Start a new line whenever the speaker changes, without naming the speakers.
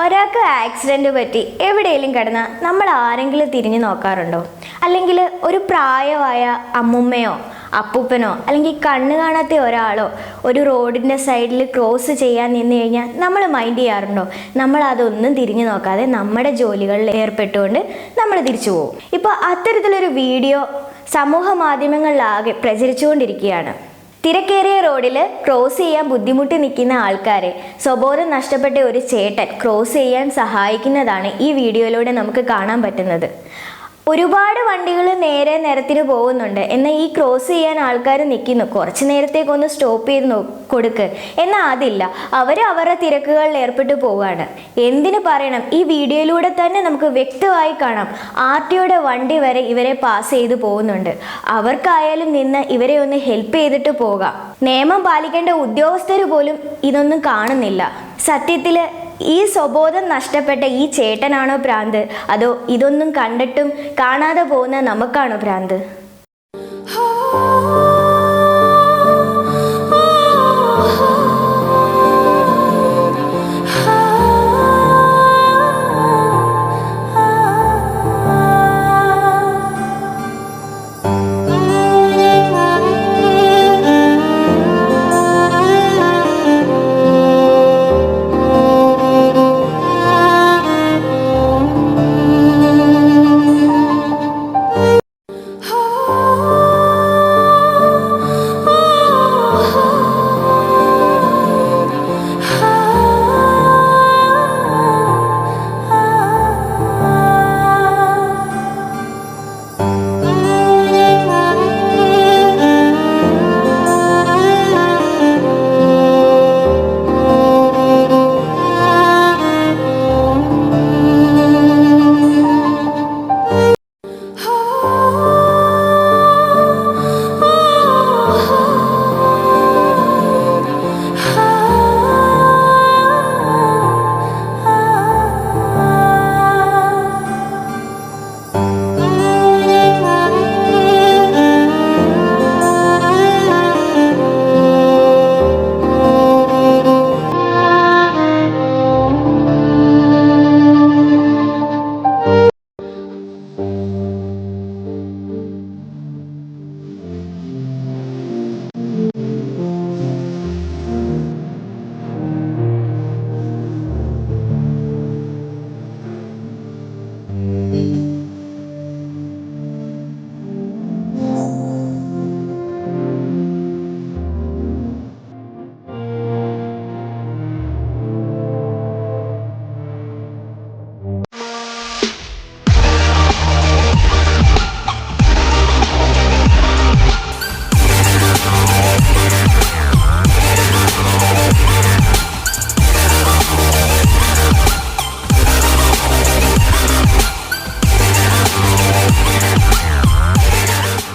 ഒരാൾക്ക് ആക്സിഡൻറ്റ് പറ്റി എവിടെയെങ്കിലും കിടന്നാൽ നമ്മൾ ആരെങ്കിലും തിരിഞ്ഞു നോക്കാറുണ്ടോ? അല്ലെങ്കിൽ ഒരു പ്രായമായ അമ്മുമ്മയോ അപ്പൂപ്പനോ അല്ലെങ്കിൽ കണ്ണ് കാണാത്ത ഒരാളോ ഒരു റോഡിൻ്റെ സൈഡിൽ ക്രോസ് ചെയ്യാൻ നിന്ന് കഴിഞ്ഞാൽ നമ്മൾ മൈൻഡ് ചെയ്യാറുണ്ടോ? നമ്മൾ അതൊന്നും തിരിഞ്ഞു നോക്കാതെ നമ്മുടെ ജോലികളിൽ ഏർപ്പെട്ടുകൊണ്ട് നമ്മൾ തിരിച്ചു പോകും. ഇപ്പോൾ അത്തരത്തിലൊരു വീഡിയോ സമൂഹ മാധ്യമങ്ങളിലാകെ പ്രചരിച്ചുകൊണ്ടിരിക്കുകയാണ്. തിരക്കേറിയ റോഡിൽ ക്രോസ് ചെയ്യാൻ ബുദ്ധിമുട്ടി നിൽക്കുന്ന ആൾക്കാരെ സ്വബോധം നഷ്ടപ്പെട്ട ഒരു ചേട്ടൻ ക്രോസ് ചെയ്യാൻ സഹായിക്കുന്നതാണ് ഈ വീഡിയോയിലൂടെ നമുക്ക് കാണാൻ പറ്റുന്നത്. ഒരുപാട് വണ്ടികൾ നേരെ നിരത്തിന് പോകുന്നുണ്ട്, എന്നാൽ ഈ ക്രോസ് ചെയ്യാൻ ആൾക്കാർ നിൽക്കുന്നു. കുറച്ച് നേരത്തേക്കൊന്ന് സ്റ്റോപ്പ് ചെയ്ത് കൊടുക്ക്, എന്നാൽ അതില്ല, അവർ അവരുടെ തിരക്കുകളിൽ ഏർപ്പെട്ട് പോവുകയാണ്. എന്തിനു പറയണം, ഈ വീഡിയോയിലൂടെ തന്നെ നമുക്ക് വ്യക്തമായി കാണാം RTOയുടെ വണ്ടി വരെ ഇവരെ പാസ് ചെയ്ത് പോകുന്നുണ്ട്. അവർക്കായാലും നിന്ന് ഇവരെ ഒന്ന് ഹെൽപ്പ് ചെയ്തിട്ട് പോകാം. നിയമം പാലിക്കേണ്ട ഉദ്യോഗസ്ഥർ പോലും ഇതൊന്നും കാണുന്നില്ല. സത്യത്തിൽ ഈ സ്വബോധം നഷ്ടപ്പെട്ട ഈ ചേട്ടനാണോ ഭ്രാന്ത്, അതോ ഇതൊന്നും കണ്ടിട്ടും കാണാതെ പോകുന്ന നമുക്കാണോ ഭ്രാന്ത്?